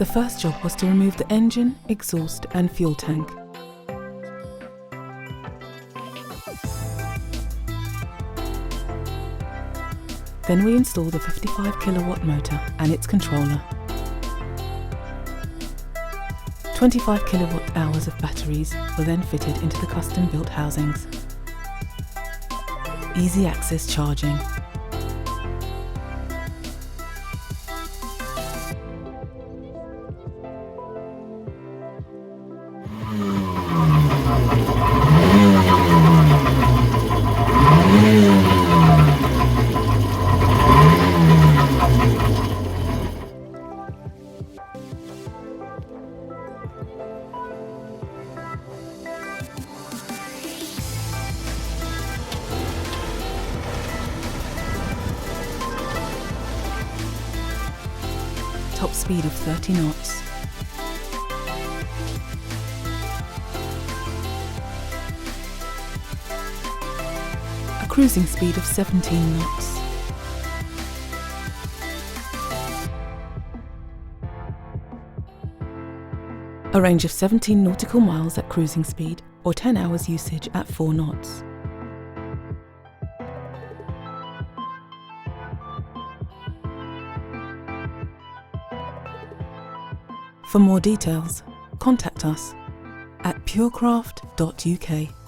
The first job was to remove the engine, exhaust and fuel tank. Then we installed the 55 kilowatt motor and its controller. 25 kilowatt hours of batteries were then fitted into the custom built housings. Easy access charging. Top speed of 30 knots. A cruising speed of 17 knots. A range of 17 nautical miles at cruising speed, or 10 hours usage at 4 knots. For more details, contact us at purecraft.uk.